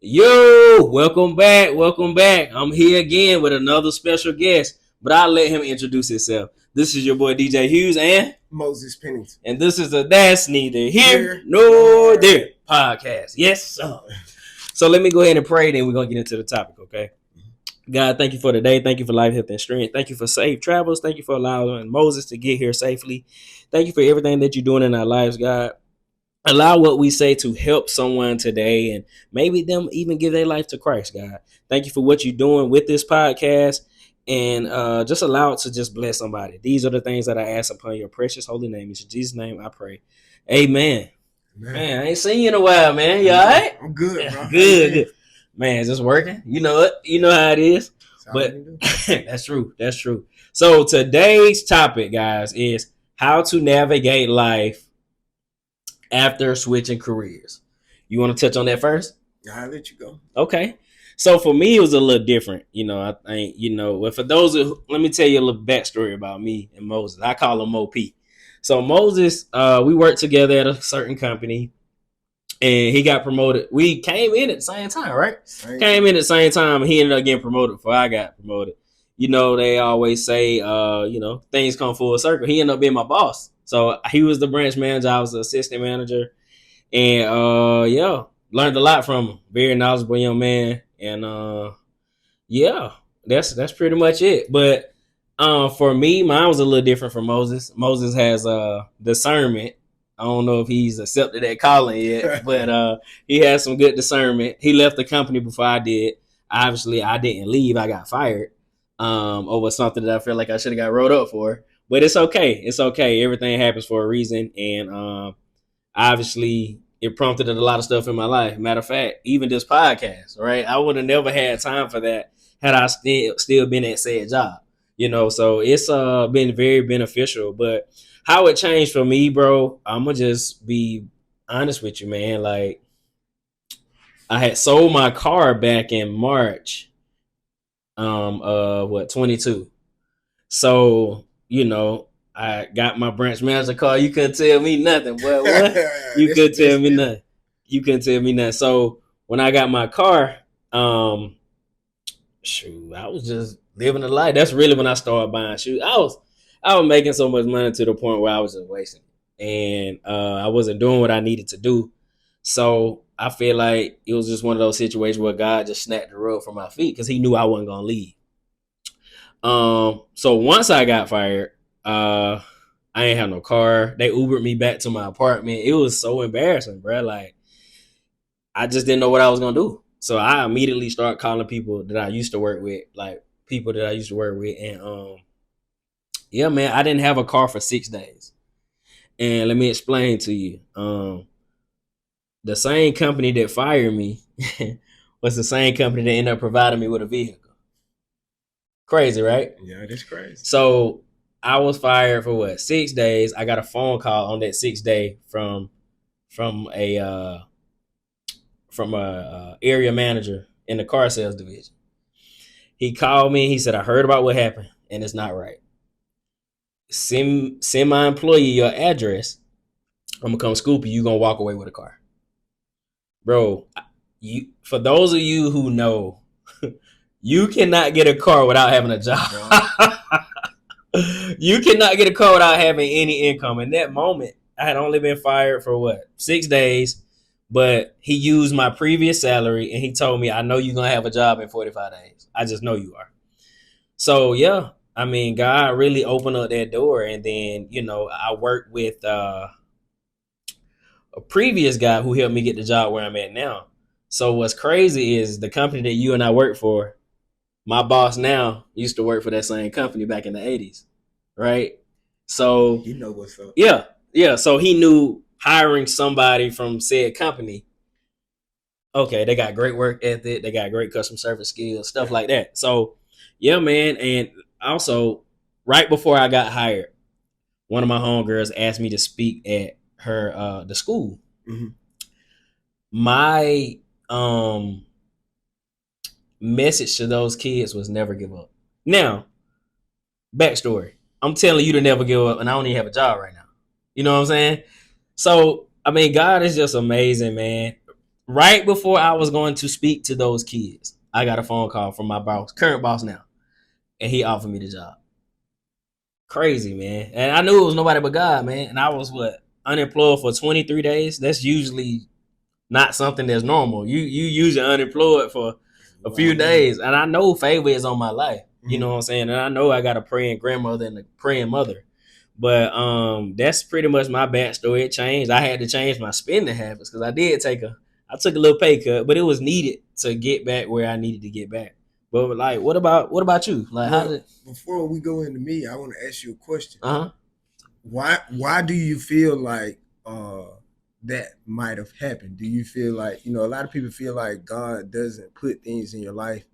Yo, welcome back. Welcome back. I'm here again with another special guest, but I'll let him introduce himself. This is your boy DJ Hughes Moses Pennington. and this is the That's Neither Here Here Nor There podcast. Yes, sir. So let me go ahead and pray, then we're going to get into the topic, okay? God, thank you for today. Thank you for life, health, and strength. Thank you for safe travels. Thank you for allowing Moses to get here safely. Thank you for everything that you're doing in our lives, God. Allow what we say to help someone today and maybe them even give their life to Christ, God. Thank you for what you're doing with this podcast and just allow it to just bless somebody. These are the things that I ask upon your precious holy name. It's in Jesus' name I pray. Amen. Man, I ain't seen you in a while, man. You all right? I'm good, bro. Good. Man, is this working? You know it. You know how it is. That's But that's true. That's true. So today's topic, guys, is how to navigate life after switching careers. You want to touch on that first? I'll let you go. Okay. So for me, it was a little different. Well, for those who, let me tell you a little backstory about me and Moses. I call him Mo P. So Moses, we worked together at a certain company and he got promoted. We came in at the same time, right? Came in at the same time and he ended up getting promoted before I got promoted. You know, they always say, things come full circle. He ended up being my boss. So he was the branch manager. I was the assistant manager. And learned a lot from him. Very knowledgeable young man. And that's pretty much it. But for me, mine was a little different from Moses. Moses has discernment. I don't know if he's accepted that calling yet, but he has some good discernment. He left the company before I did. Obviously, I didn't leave. I got fired over something that I feel like I should have got wrote up for. But it's okay. It's okay. Everything happens for a reason. And obviously, it prompted a lot of stuff in my life. Matter of fact, even this podcast, right? I would have never had time for that had I still been at said job. So it's been very beneficial. But how it changed for me, bro, I'm going to just be honest with you, man. Like, I had sold my car back in March 22. So, I got my branch manager car. You couldn't tell me nothing, boy. What? You couldn't tell me nothing. You couldn't tell me nothing. So when I got my car, I was just living the life. That's really when I started buying shoes. I was making so much money to the point where I was just wasting it. And I wasn't doing what I needed to do. So I feel like it was just one of those situations where God just snapped the rug from my feet because he knew I wasn't gonna leave. So once I got fired, I ain't have no car. They Ubered me back to my apartment. It was so embarrassing, bro. Like, I just didn't know what I was gonna do. So I immediately started calling people that I used to work with, and yeah, man, I didn't have a car for 6 days. And let me explain to you. The same company that fired me was the same company that ended up providing me with a vehicle. Crazy, right? Yeah, that's crazy. So I was fired for 6 days. I got a phone call on that 6th day from a area manager in the car sales division. He called me. He said, "I heard about what happened, and it's not right. Send my employee your address. I'm gonna come scoop you. You gonna walk away with a car, bro." For those of you who know, you cannot get a car without having a job. You cannot get a car without having any income. In that moment, I had only been fired for 6 days, but he used my previous salary and he told me, "I know you're going to have a job in 45 days. I just know you are." So, yeah, I mean, God really opened up that door. And then, I worked with a previous guy who helped me get the job where I'm at now. So what's crazy is the company that you and I work for, my boss now used to work for that same company back in the 80s, right? So you know what's up. Yeah. So he knew hiring somebody from said company. Okay, they got great work ethic, they got great customer service skills, stuff like that. So yeah, man. And also, right before I got hired, one of my homegirls asked me to speak at her the school. Mm-hmm. My message to those kids was never give up. Now, backstory. I'm telling you to never give up, and I don't even have a job right now. You know what I'm saying? So, I mean, God is just amazing, man. right before I was going to speak to those kids, I got a phone call from my boss, current boss now, and he offered me the job. Crazy, man. And I knew it was nobody but God, man. And I was unemployed for 23 days. That's usually not something that's normal. You usually unemployed for a few days. And I know favor is on my life. You know what I'm saying? And I know I got a praying grandmother and a praying mother. But that's pretty much my backstory. It changed. I had to change my spending habits because I took a little pay cut, but it was needed to get back where I needed to get back. But like, what about you? Like, Well, how did? before we go into me, I want to ask you a question. Uh huh. Why do you feel like that might have happened? Do you feel like, a lot of people feel like God doesn't put things in your life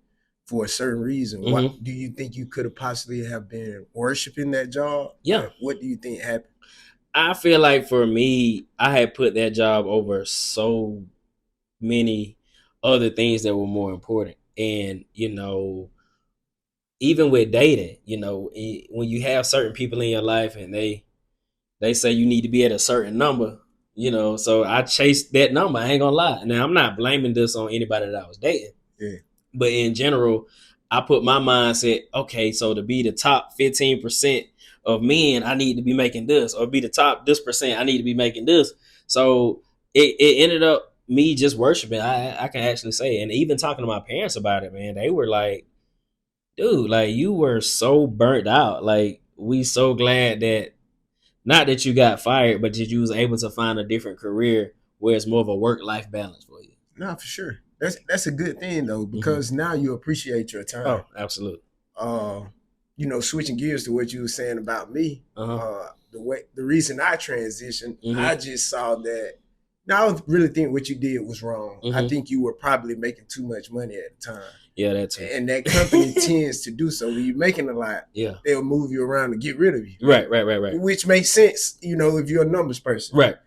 for a certain reason? Mhm. What do you think you could have possibly have been worshiping that job? Yeah. Like, what do you think happened? I feel like for me, I had put that job over so many other things that were more important. And, even with dating, when you have certain people in your life and they say you need to be at a certain number, so I chased that number. I ain't gonna lie. Now I'm not blaming this on anybody that I was dating. Yeah. But in general, I put my mindset, okay, so to be the top 15% of men, I need to be making this, or be the top this percent, I need to be making this. So it ended up me just worshiping. I can actually say, and even talking to my parents about it, man, they were like, dude, like you were so burnt out. Like we so glad that not that you got fired, but that you was able to find a different career where it's more of a work-life balance for you. No, for sure. That's a good thing though, because now you appreciate your time. Oh, absolutely. Switching gears to what you were saying about me, the reason I transitioned, I just saw that. Now I really think what you did was wrong. I think you were probably making too much money at the time. Yeah, that's it. And that company tends to do so. When you're making a lot, they'll move you around to get rid of you. Right. Which makes sense, if you're a numbers person. Right.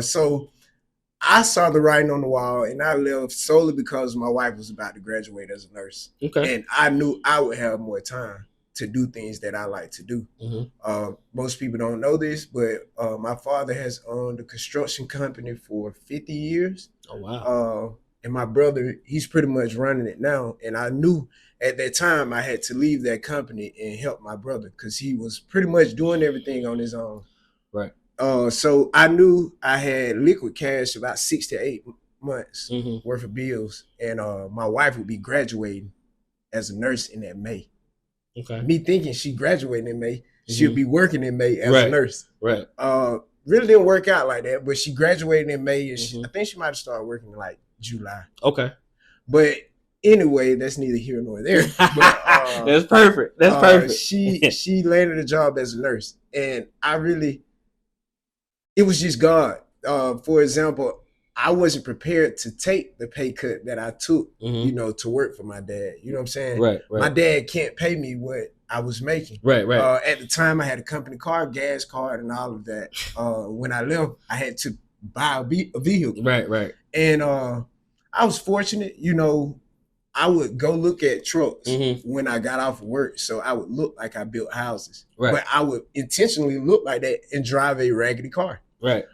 So I saw the writing on the wall, and I left solely because my wife was about to graduate as a nurse. Okay. And I knew I would have more time to do things that I like to do. Most people don't know this, but my father has owned a construction company for 50 years. Oh, wow. And my brother, he's pretty much running it now. And I knew at that time I had to leave that company and help my brother because he was pretty much doing everything on his own. Right. So I knew I had liquid cash about 6 to 8 months worth of bills. And my wife would be graduating as a nurse in that May. Okay. Me thinking she graduating in May, she'll be working in May as a nurse. Right. Really didn't work out like that, but she graduated in May, and I think she might have started working in like July. Okay. But anyway, that's neither here nor there. But, that's perfect. That's perfect. She landed a job as a nurse, and it was just God. For example, I wasn't prepared to take the pay cut that I took, to work for my dad. You know what I'm saying? Right. My dad can't pay me what I was making. Right. At the time, I had a company car, gas card, and all of that. When I left, I had to buy a vehicle. Right. And I was fortunate, I would go look at trucks when I got off of work. So I would look like I built houses. Right. But I would intentionally look like that and drive a raggedy car. Right.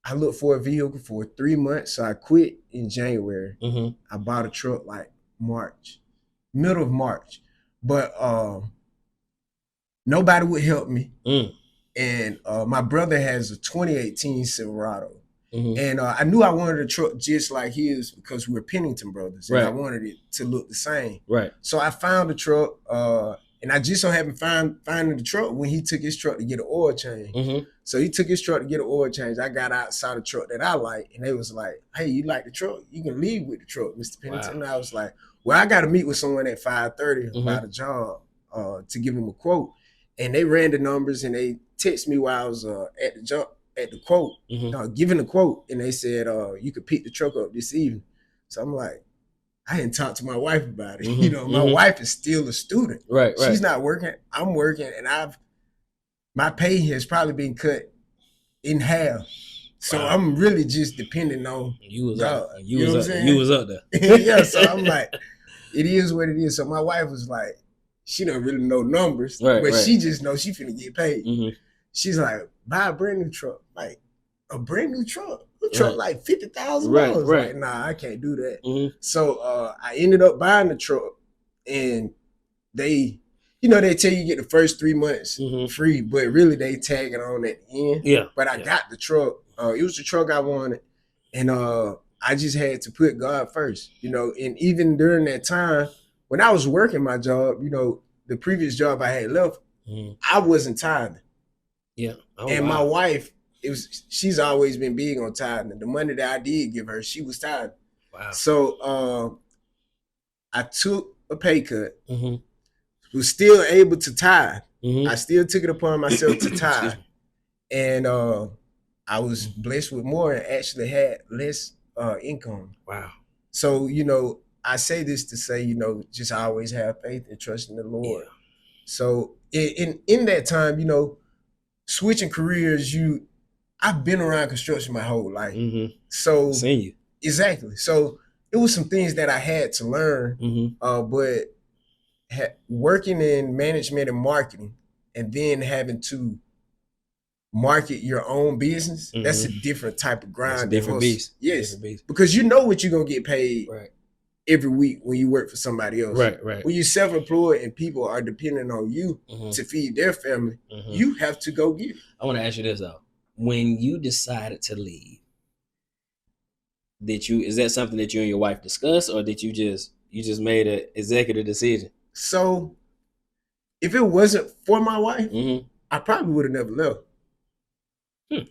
I looked for a vehicle for 3 months. So I quit in January. I bought a truck like middle of March. But nobody would help me. And my brother has a 2018 Silverado. And I knew I wanted a truck just like his because we were Pennington brothers. And I wanted it to look the same. Right. So I found a truck. And I just so happened finding the truck when he took his truck to get an oil change. So he took his truck to get an oil change. I got out, saw the truck that I like, and they was like, "Hey, you like the truck? You can leave with the truck, Mr. Pennington." Wow. And I was like, "Well, I got to meet with someone at 5:30 about a job to give him a quote." And they ran the numbers, and they texted me while I was at the quote, giving the quote, and they said, "You could pick the truck up this evening." So I'm like, I hadn't talked to my wife about it. My wife is still a student. Right. She's not working. I'm working, and my pay has probably been cut in half. So I'm really just depending on God. You was up there. Yeah. So I'm like, it is what it is. So my wife was like, she don't really know numbers, but she just knows she finna get paid. She's like, buy a brand new truck. Like, a brand new truck. A truck like $50,000. Right. Like, nah, I can't do that. Mm-hmm. So I ended up buying the truck, and they tell you get the first 3 months free, but really they tag it on at the end. Yeah. But I got the truck. It was the truck I wanted, and I just had to put God first, And even during that time when I was working my job, the previous job I had left, I wasn't tithing. Yeah. And my wife, she's always been big on tithing. The money that I did give her, she was tithing. Wow. So I took a pay cut. Was still able to tithe. I still took it upon myself to tithe. And I was blessed with more and actually had less income. Wow. So, I say this to say, just always have faith and trust in the Lord. Yeah. So in that time, switching careers, I've been around construction my whole life. So seen you. Exactly. So it was some things that I had to learn, but working in management and marketing, and then having to market your own business, that's a different type of grind. That's a different beast. Yes, different beast. Because you know what you're gonna get paid every week when you work for somebody else. Right. When you're self-employed and people are depending on you to feed their family, you have to go get it. I want to ask you this though: when you decided to leave, is that something that you and your wife discussed, or did you just made an executive decision? So, if it wasn't for my wife, I probably would have never left.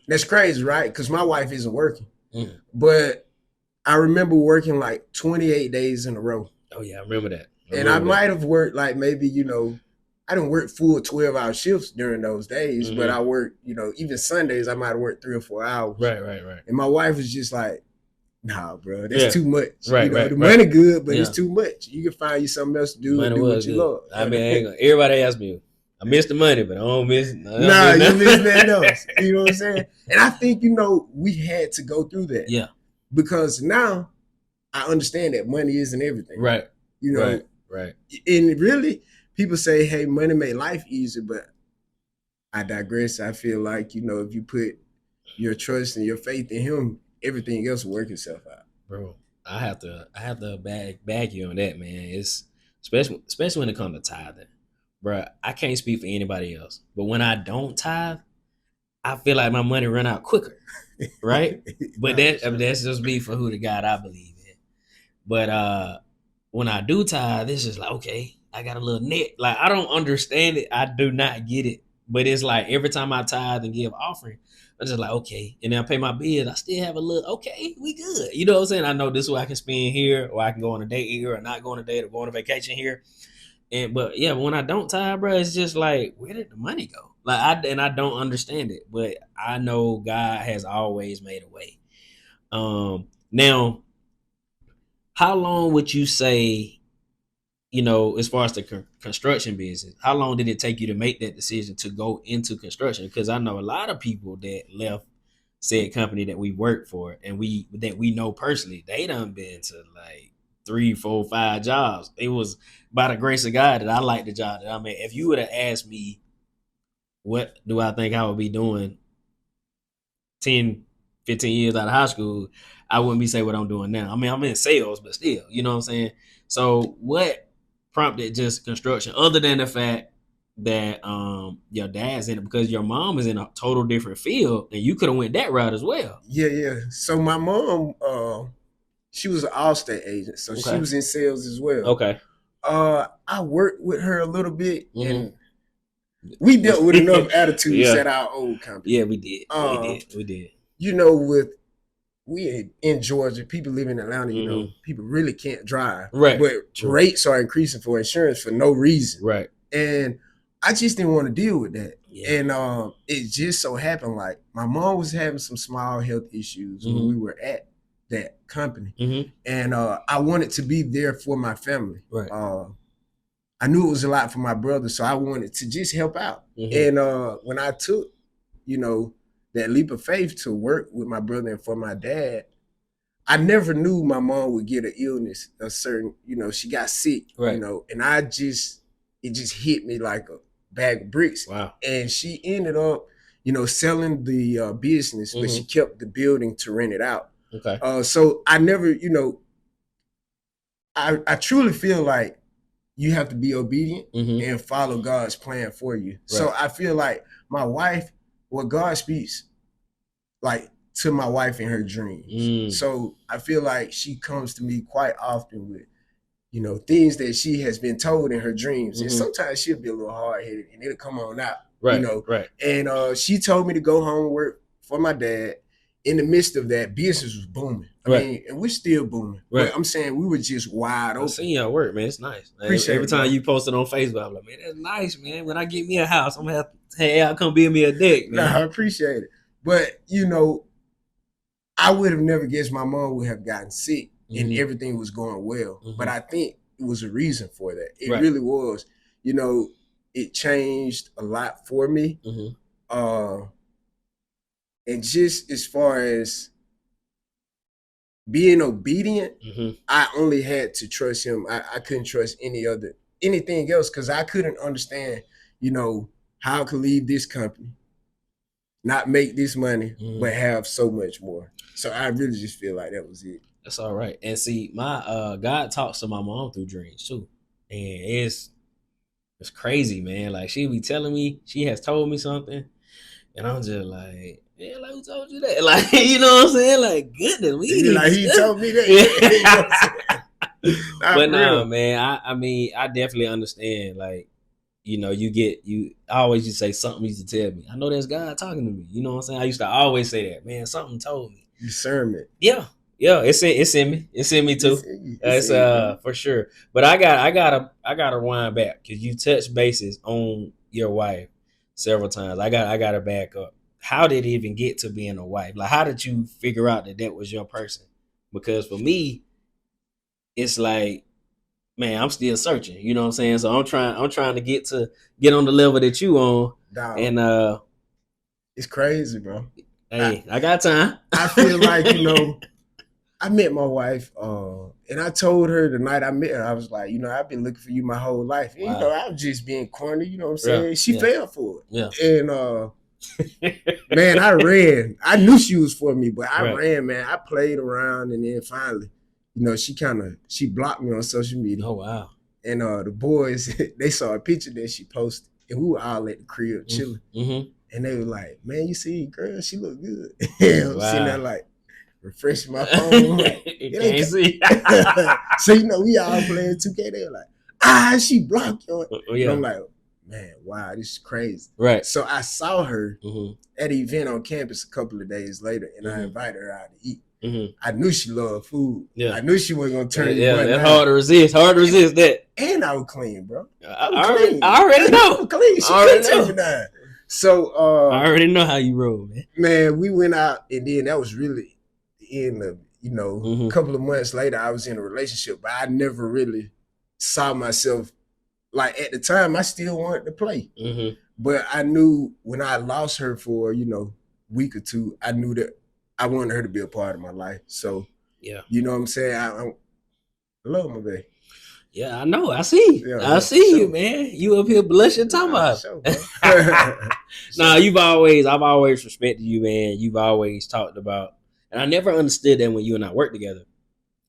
That's crazy, right? Because my wife isn't working. But I remember working like 28 days in a row. Oh, yeah, I remember that. I might have worked like maybe, I didn't work full 12-hour shifts during those days, but I worked, even Sundays, I might have worked 3 or 4 hours. Right. And my wife was just like, nah, bro, that's too much. Right. The money good, but it's too much. You can find you something else to do and do what you love. I mean, everybody asks me, I miss the money, but I don't miss. You miss nothing else. You know what I'm saying? And I think, we had to go through that. Yeah. Because now I understand that money isn't everything. Right. Right. And really, people say, hey, money made life easier, but I digress. I feel like, if you put your trust and your faith in him, everything else will work itself out. Bro, I have to bag you on that, man. It's especially when it comes to tithing. Bro, I can't speak for anybody else, but when I don't tithe, I feel like my money run out quicker, right? But that's just me for who the God I believe in. But when I do tithe, it's just like, okay, I got a little net. Like, I don't understand it. I do not get it. But it's like every time I tithe and give offering, I'm just like, okay. And then I pay my bills, I still have a little, okay, we good. You know what I'm saying? I know this is what I can spend here, or I can go on a date here, or not go on a date, or go on a vacation here. But when I don't tithe, bro, it's just like, where did the money go? Like, I don't understand it, but I know God has always made a way. Now, how long would you say, as far as the construction business, how long did it take you to make that decision to go into construction? Because I know a lot of people that left said company that we work for and that we know personally, they done been to like 3, 4, 5 jobs. It was by the grace of God that I liked the job that I'm at. If you would have asked me, what do I think I would be doing 10, 15 years out of high school, I wouldn't be saying what I'm doing now. I mean, I'm in sales, but still, you know what I'm saying? So what prompted just construction, other than the fact that your dad's in it, because your mom is in a total different field and you could have went that route as well? Yeah. So my mom, she was an Allstate agent, so she was in sales as well. Okay. I worked with her a little bit, and we dealt with enough attitudes at our old company. Yeah, we did. We did. We in Georgia, people live in Atlanta, people really can't drive. Right. But rates are increasing for insurance for no reason. Right. And I just didn't want to deal with that. Yeah. And it just so happened, like, my mom was having some small health issues when we were at that company. And I wanted to be there for my family. Right. I knew it was a lot for my brother, so I wanted to just help out. And when I took, that leap of faith to work with my brother and for my dad, I never knew my mom would get an illness, a certain, she got sick, right. And it just hit me like a bag of bricks. Wow. And she ended up selling the business, but she kept the building to rent it out. Okay. So I never, I truly feel like you have to be obedient and follow God's plan for you. Right. So I feel like my wife, God speaks like to my wife in her dreams. So I feel like she comes to me quite often with, things that she has been told in her dreams. And sometimes she'll be a little hard-headed and it'll come on out. Right. Right. And she told me to go home and work for my dad. In the midst of that, business was booming. I mean, and we're still booming. Right. But I'm saying we were just wide open. I've seen y'all work, man. It's nice. Appreciate every time you post it on Facebook, I'm like, man, that's nice, man. When I get me a house, I'm gonna have to, hey, I'll come build me a deck, man. I appreciate it. But I would have never guessed my mom would have gotten sick and everything was going well. But I think it was a reason for that. It really was. It changed a lot for me. And just as far as being obedient, I only had to trust him. I couldn't trust anything else because I couldn't understand, how I could leave this company, not make this money, but have so much more. So I really just feel like that was it. That's all right. And see, my God talks to my mom through dreams too. And it's crazy, man. Like she be telling me, she has told me something, and I'm just like, yeah, like who told you that? Like, you know what I'm saying? Like, goodness, he told me that. But no, man, I mean, I definitely understand. Like, I always used to say something used to tell me. I know that's God talking to me. You know what I'm saying? I used to always say that, man, something told me. Discernment. Yeah. It's in me. It's in me too. It's for sure. But I gotta wind back because you touched bases on your wife several times. I gotta back up. How did it even get to being a wife? Like, how did you figure out that was your person? Because for me, it's like, man, I'm still searching. You know what I'm saying? So I'm trying to get on the level that you on. Dog. And it's crazy, bro. Hey, I got time. I feel like, I met my wife, and I told her the night I met her, I was like, I've been looking for you my whole life. And, I was just being corny, you know what I'm saying? Yeah, she fell for it. Yeah. And man, I ran. I knew she was for me, but I ran, man. I played around, and then finally, she blocked me on social media. Oh, wow. And the boys, they saw a picture that she posted, and we were all at the crib chilling. And they were like, man, you see, girl, she look good. I'm sitting there like, refreshing my phone. Like, can't see. So, we all playing 2K. They were like, she blocked you. And I'm like, man, wow, this is crazy. Right. So I saw her at an event on campus a couple of days later, and I invited her out to eat. I knew she loved food. Yeah. I knew she wasn't going to turn me one. That's hard to resist. Hard to resist that. And I was clean, bro. I already know. I'm clean. She couldn't tell me that. So I already know how you roll, man. Man, we went out, and then that was really the end of, a couple of months later, I was in a relationship, but I never really saw myself. Like, at the time, I still wanted to play. But I knew when I lost her for, week or two, I knew that I wanted her to be a part of my life. So, yeah, you know what I'm saying? I love my baby. Yeah, I know. I see. Yeah, I see you, man. You up here blushing, talking about. Nah, I've always respected you, man. You've always talked about, and I never understood that when you and I worked together.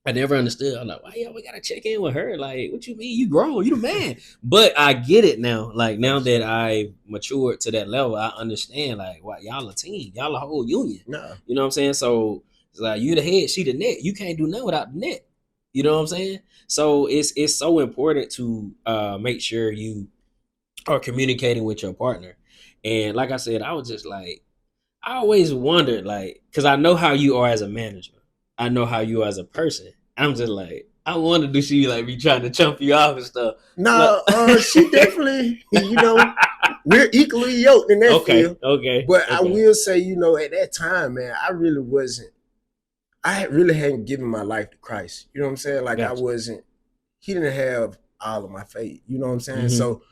I never understood. I'm like, why we gotta check in with her? Like, what you mean? You grown, you the man. But I get it now. Like, now that I matured to that level, I understand, like, why y'all a team. Y'all a whole union. No. You know what I'm saying? So it's like, you the head, she the net. You can't do nothing without the net. You know what I'm saying? So it's so important to make sure you are communicating with your partner. And like I said, I was just like, I always wondered, like, because I know how you are as a manager. I know how you are as a person. I'm just like, I wonder, do she like be trying to chump you off and stuff? No, she definitely, we're equally yoked in that field. Okay. But I will say, at that time, man, I really hadn't given my life to Christ. You know what I'm saying? Like, gotcha. He didn't have all of my faith. You know what I'm saying? So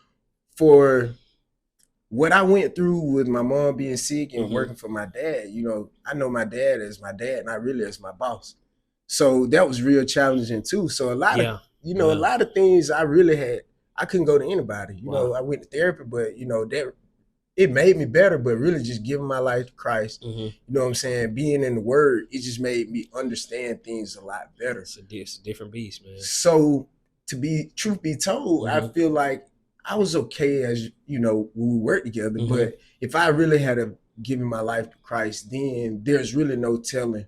for what I went through with my mom being sick and working for my dad, I know my dad as my dad, not really as my boss. So that was real challenging too. So a lot of, a lot of things I really had, I couldn't go to anybody. I went to therapy, but it made me better, but really just giving my life to Christ, you know what I'm saying? Being in the Word, it just made me understand things a lot better. It's a different beast, man. So, truth be told, I feel like I was okay as, you know, when we worked together. But if I really had given my life to Christ, then there's really no telling,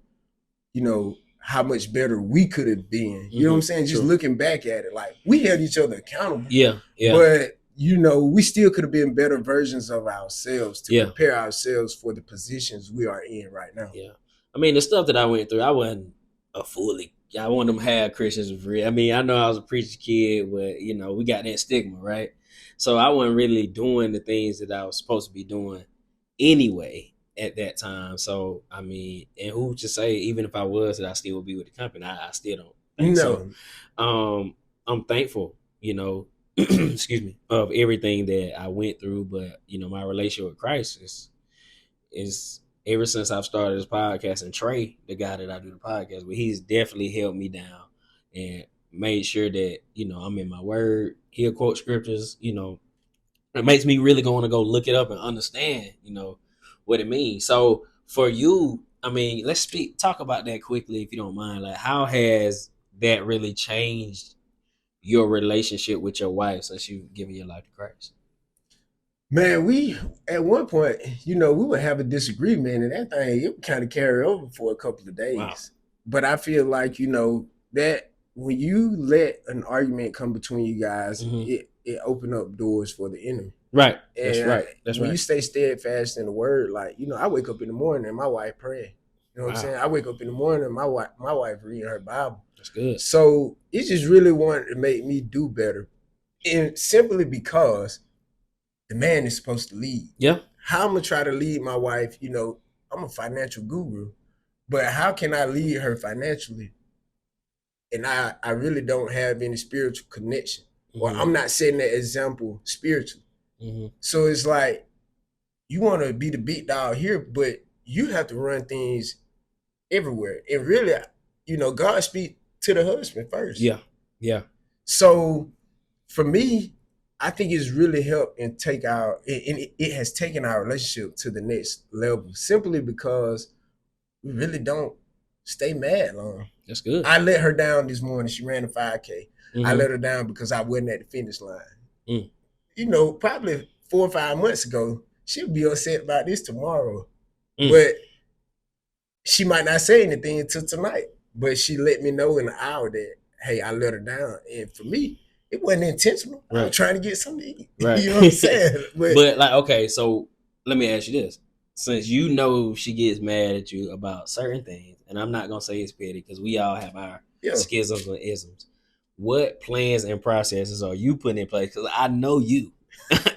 you know, how much better we could have been. You know what I'm saying? Just looking back at it, like we held each other accountable. Yeah. But you know, we still could have been better versions of ourselves to prepare ourselves for the positions we are in right now. Yeah. I mean, the stuff that I went through, I wasn't I want them have Christians for real. I mean, I know I was a preacher kid, but you know, we got that stigma, right? So I wasn't really doing the things that I was supposed to be doing anyway at that time. So I mean, and who to say, even if I was, that I still would be with the company, I still don't think so. I'm thankful, you know, excuse me, of everything that I went through, but you know, my relationship with Christ is ever since I've started this podcast, and Trey, the guy that I do the podcast with, he's definitely held me down and made sure that, you know, I'm in my word. He'll quote scriptures, you know, it makes me really want to go look it up and understand, you know, what it means. So for you, I mean, let's talk about that quickly, if you don't mind. Like, how has that really changed your relationship with your wife since you've given your life to Christ? Man, we at one point, you know, we would have a disagreement, and that thing, it would kind of carry over for a couple of days. Wow. But I feel like, you know, that when you let an argument come between you guys, it opened up doors for the enemy. Right. That's right. When you stay steadfast in the word, like, you know, I wake up in the morning and my wife praying. You know what I'm saying? I wake up in the morning and my wife reading her Bible. That's good. So it just really wanted to make me do better. And simply because the man is supposed to lead. Yeah. How I'm gonna try to lead my wife, you know, I'm a financial guru, but how can I lead her financially? And I really don't have any spiritual connection. Or I'm not setting that example spiritually. So it's like, you want to be the big dog here, but you have to run things everywhere. And really, you know, God speaks to the husband first. Yeah. Yeah. So for me, I think it's really helped and it has taken our relationship to the next level, simply because we really don't stay mad long. That's good. I let her down this morning. She ran a 5K. I let her down because I wasn't at the finish line. You know, probably 4 or 5 months ago, she'll be upset about this tomorrow. But she might not say anything until tonight. But she let me know in an hour that, hey, I let her down. And for me, it wasn't intentional. Right. I was trying to get something to eat. Right. You know what I'm saying? But like, okay, so let me ask you this. Since you know she gets mad at you about certain things, and I'm not going to say it's petty because we all have our schisms and isms, what plans and processes are you putting in place? Because I know you.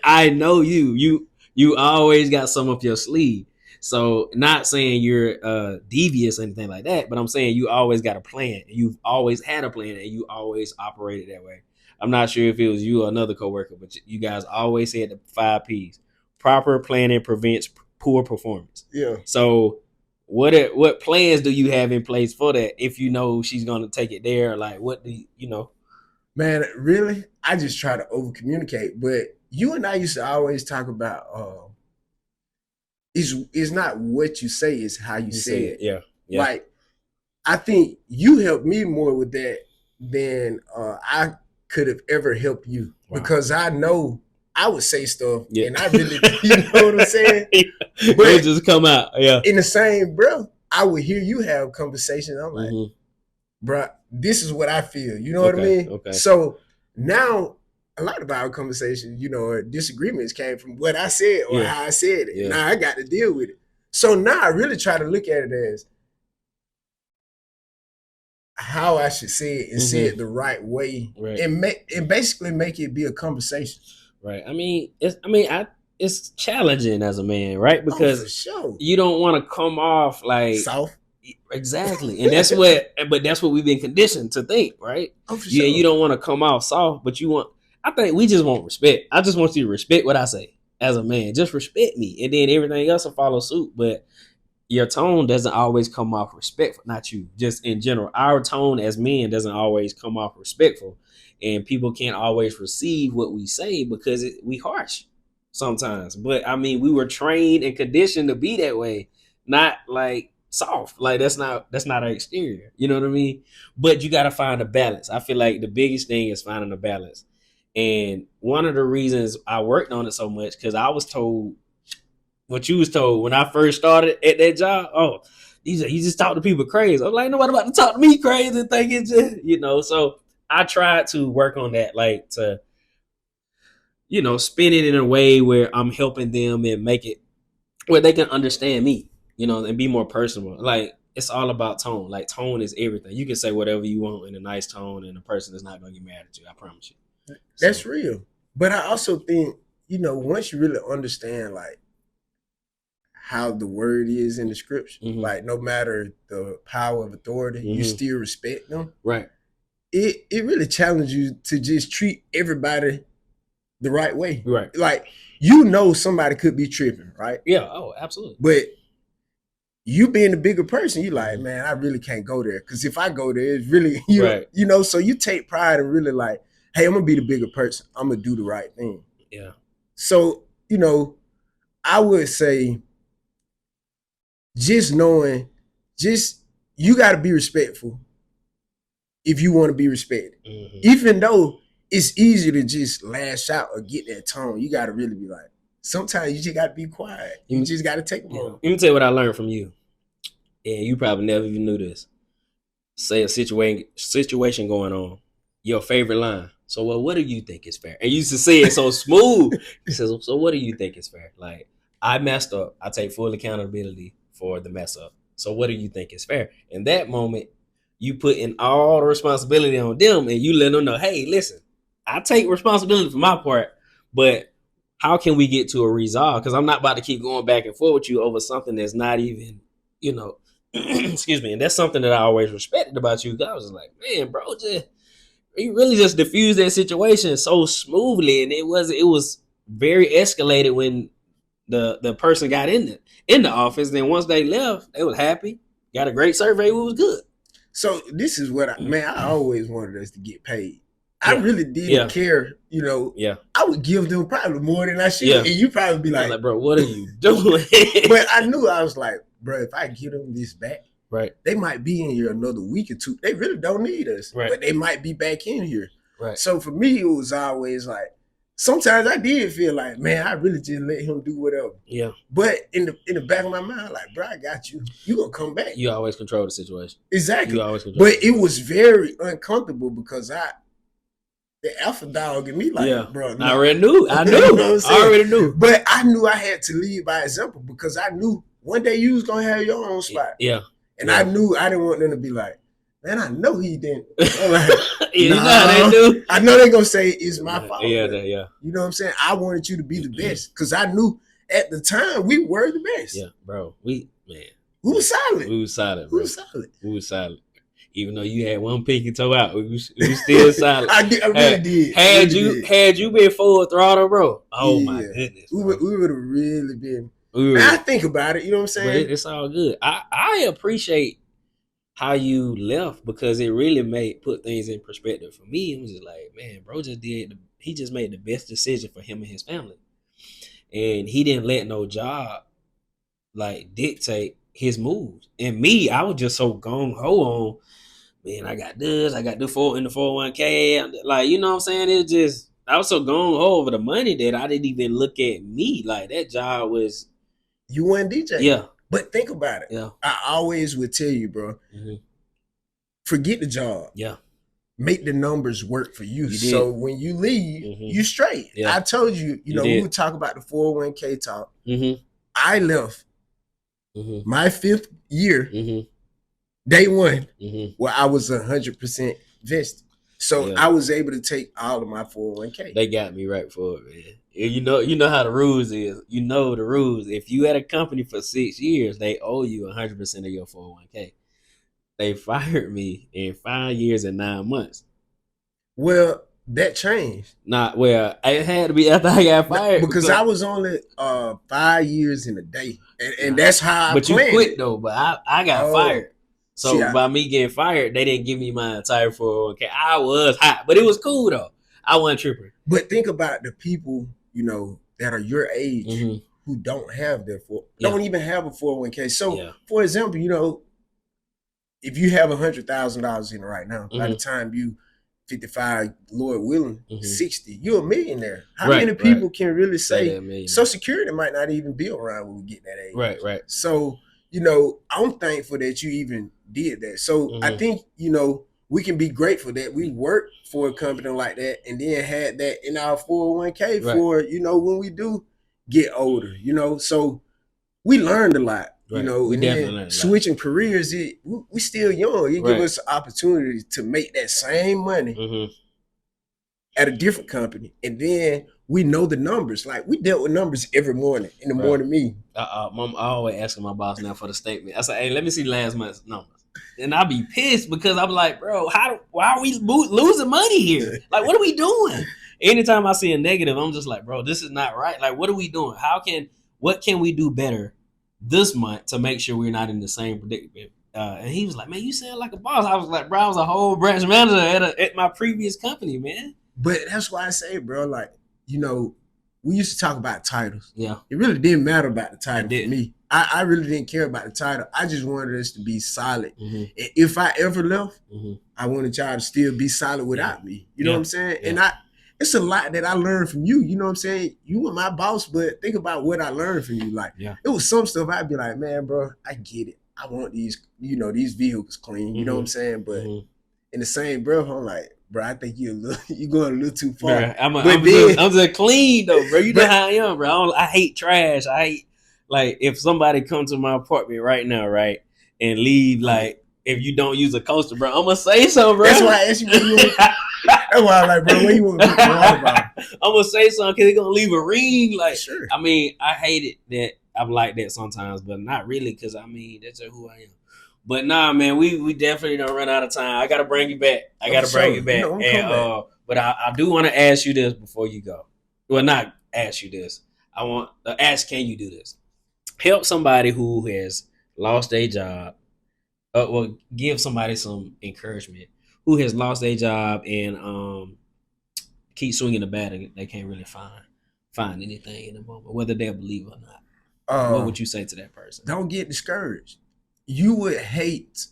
I know you. You always got some up your sleeve. So not saying you're devious or anything like that, but I'm saying you always got a plan. You've always had a plan, and you always operated that way. I'm not sure if it was you or another coworker, but you guys always said the 5 P's. Proper planning prevents poor performance. Yeah. So what plans do you have in place for that if you know she's going to take it there? Like, what do you know? Man, really? I just try to over communicate. But you and I used to always talk about it's not what you say, it's how you say it. Yeah. Like, I think you helped me more with that than I could have ever helped you. Wow. Because I know I would say stuff and I really, you know what I'm saying? But it just come out. Yeah. In the same breath, I would hear you have conversations. I'm like, bro, this is what I feel. You know what I mean? Okay. So now a lot of our conversations, you know, disagreements came from what I said or how I said it. Yeah. Now I got to deal with it. So now I really try to look at it as how I should say it and say it the right way, and basically make it be a conversation. Right. I mean, it's challenging as a man, right? Because for sure. You don't want to come off like soft. Exactly. And that's what we've been conditioned to think, right? Oh, for sure. You don't want to come off soft, but I think we just want respect. I just want you to respect what I say as a man. Just respect me. And then everything else will follow suit. But your tone doesn't always come off respectful. Not you, just in general. Our tone as men doesn't always come off respectful. And people can't always receive what we say because we harsh. sometimes. But I mean, we were trained and conditioned to be that way, not like soft. Like that's not our exterior. You know what I mean? But you got to find a balance. I feel like the biggest thing is finding a balance. And one of the reasons I worked on it so much, because I was told what you was told when I first started at that job. Oh, you just talk to people crazy. I'm like, nobody about to talk to me crazy and think it's just, So I tried to work on that, like to, spin it in a way where I'm helping them and make it where they can understand me, and be more personal. Like it's all about tone. Like tone is everything. You can say whatever you want in a nice tone, and the person is not going to get mad at you. I promise you. That's real. But I also think, once you really understand like how the word is in the scripture, like no matter the power of authority, you still respect them. Right. It really challenges you to just treat everybody the right way. Right. Like, somebody could be tripping, right? Yeah. Oh, absolutely. But you being the bigger person, you like, man, I really can't go there. Because if I go there, it's really, so you take pride in really like, hey, I'm going to be the bigger person. I'm going to do the right thing. Yeah. So, I would say just knowing, you got to be respectful if you want to be respected. Even though it's easy to just lash out or get that tone, you got to really be like, sometimes you just got to be quiet. You just got to take a moment. Let me tell you what I learned from you. And you probably never even knew this. Say a situation going on. Your favorite line. So, well, what do you think is fair? And you used to say it so smooth. He says, so what do you think is fair? Like, I messed up. I take full accountability for the mess up. So what do you think is fair? In that moment, you put in all the responsibility on them and you let them know, hey, listen, I take responsibility for my part, but how can we get to a resolve? Because I'm not about to keep going back and forth with you over something that's not even, excuse me. And that's something that I always respected about you. I was like, man, bro, you really just diffused that situation so smoothly. And it was very escalated when the person got in the office. Then once they left, they was happy, got a great survey, it was good. So this is what I always wanted us to get paid. I really didn't care, I would give them probably more than I should. And you probably be like, bro, what are you doing? But I knew, I was like, bro, if I give them this back, right, they might be in here another week or two. They really don't need us, right, but they might be back in here. Right. So for me, it was always like, sometimes I did feel like, man, I really just let him do whatever. Yeah. But in the back of my mind, like, bro, I got you. You gonna come back. You always control the situation. Exactly. You always control. But it was very uncomfortable because the alpha dog in me, like, bro. No. I already knew. I knew. I already knew. But I knew I had to lead by example because I knew one day you was gonna have your own spot. Yeah. And I knew I didn't want them to be like, man, I know he didn't. I'm like, you know how they do. I know they're gonna say it's my fault. Yeah. You know what I'm saying? I wanted you to be the best because I knew at the time we were the best. Yeah, bro. We was solid. We was solid, bro. We was solid. Even though you had one pinky toe out, we was still solid. I really did. Had you been full throttle, bro? Oh my goodness. We would have really been. I think about it, you know what I'm saying? But it's all good. I appreciate how you left because it really put things in perspective for me. It was just like, man, bro he just made the best decision for him and his family. And he didn't let no job like dictate his moves. And me, I was just so gung ho on, man, I got this, I got the 401k. Like, you know what I'm saying? It just, I was so gung ho over the money that I didn't even look at me. Like that job was. You weren't DJ. Yeah. But think about it. Yeah. I always would tell you, bro, forget the job. Yeah. Make the numbers work for you. So when you leave, you straight. Yeah. I told you, we would talk about the 401k talk. I left my 5th year, day one, where I was 100% vested. So I was able to take all of my 401k. They got me right for it, man. You know how the rules is. You know the rules. If you had a company for 6 years, they owe you 100% of your 401k. They fired me in 5 years and 9 months. Well, that changed. It had to be after I got fired. Because I was only 5 years in a day. And that's how I But planned. You quit though, but I got fired. So by me getting fired, they didn't give me my entire 401k. I was hot, but it was cool though. I wasn't tripping. But think about the people, that are your age who don't have their don't even have a 401k. So, for example, you know, if you have $100,000 in it right now, by the time you 55, Lord willing, 60, you're a millionaire. How many people can really say Social Security might not even be around when we get that age? Right. So, you know, I'm thankful that you even did that. So I think, you know, we can be grateful that we worked for a company like that and then had that in our 401k for, you know, when we do get older, you know. So we learned a lot. You know, and then switching careers, we still young. It give us an opportunity to make that same money at a different company. And then we know the numbers. Like, we dealt with numbers every morning in the morning meeting. Mom, I always asking my boss now for the statement. I say, hey, let me see last month's numbers. And I'll be pissed because I'm like, bro, why are we losing money here? Like, what are we doing? Anytime I see a negative, I'm just like, bro, this is not right. Like, what are we doing? What can we do better this month to make sure we're not in the same predicament? And he was like, man, you sound like a boss. I was like, bro, I was a whole branch manager at my previous company, man. But that's why I say, bro, like, you know, we used to talk about titles. Yeah. It really didn't matter about the title for me. I really didn't care about the title. I just wanted us to be solid. And if I ever left, I wanted y'all to still be solid without me. You know what I'm saying? And it's a lot that I learned from you. You know what I'm saying? You were my boss, but think about what I learned from you. Like, it was some stuff I'd be like, man, bro, I get it. I want these, you know, these vehicles clean. You know what I'm saying? But in the same breath, I'm like, bro, I think you're going a little too far. Bro, I'm just clean though, bro. You know how I am, bro. I hate trash. I hate, like, if somebody comes to my apartment right now, right, and leave, like, if you don't use a coaster, bro, I'm gonna say so, bro. That's why I asked you. That's why I'm like, bro, what you want to talk about? I'm gonna say something because they're gonna leave a ring. Like, sure. I mean, I hate it that I'm like that sometimes, but not really, because I mean, that's just who I am. But nah, man, we definitely don't run out of time. I gotta bring you back. But I do want to ask you this before you go. Well, not ask you this. I want to ask, can you do this? Help somebody who has lost their job. Well, give somebody some encouragement who has lost their job and keep swinging the bat and they can't really find anything in the moment, whether they'll believe or not. What would you say to that person? Don't get discouraged. You would hate,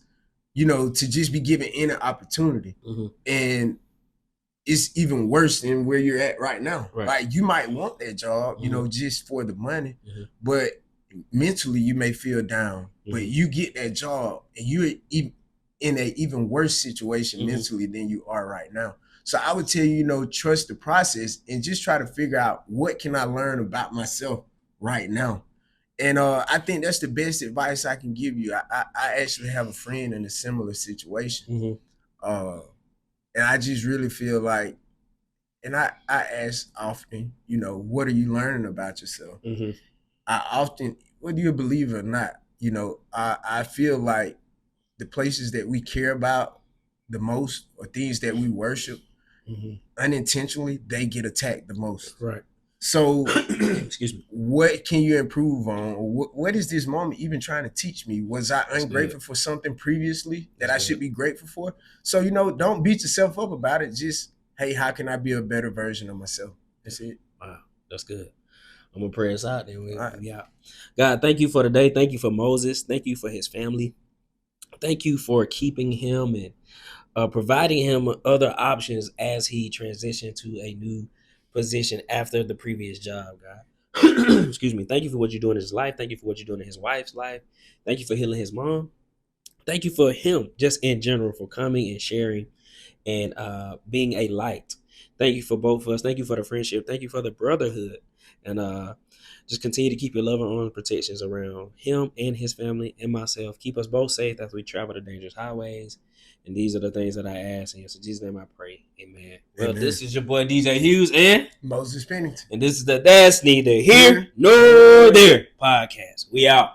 you know, to just be given any opportunity. And it's even worse than where you're at right now. Like, you might want that job, you know, just for the money, but mentally you may feel down. But you get that job and you're in an even worse situation mentally than you are right now. So I would tell you, you know, trust the process and just try to figure out, what can I learn about myself right now? And I think that's the best advice I can give you. I actually have a friend in a similar situation. And I just really feel like, and I ask often, you know, what are you learning about yourself? I often, whether you believe it or not, you know, I feel like the places that we care about the most, or things that we worship, unintentionally, they get attacked the most. So, excuse me, what can you improve on? What is this moment even trying to teach me? Was I ungrateful for something previously that I should be grateful for? So, you know, don't beat yourself up about it. Just, hey, how can I be a better version of myself? That's it. Wow, that's good. I'm going to pray us out then. We out. God, thank you for today. Thank you for Moses. Thank you for his family. Thank you for keeping him and providing him other options as he transitioned to a new position after the previous job, God. Excuse me. Thank you for what you're doing in his life. Thank you for what you're doing in his wife's life. Thank you for healing his mom. Thank you for him, just in general, for coming and sharing and being a light. Thank you for both of us. Thank you for the friendship. Thank you for the brotherhood. And just continue to keep your love and arms protections around him and his family and myself. Keep us both safe as we travel the dangerous highways. And these are the things that I ask. And in Jesus' name I pray. Amen. Well, this is your boy DJ Hughes and Moses Pennington. And this is the That's Neither Here Nor There podcast. We out.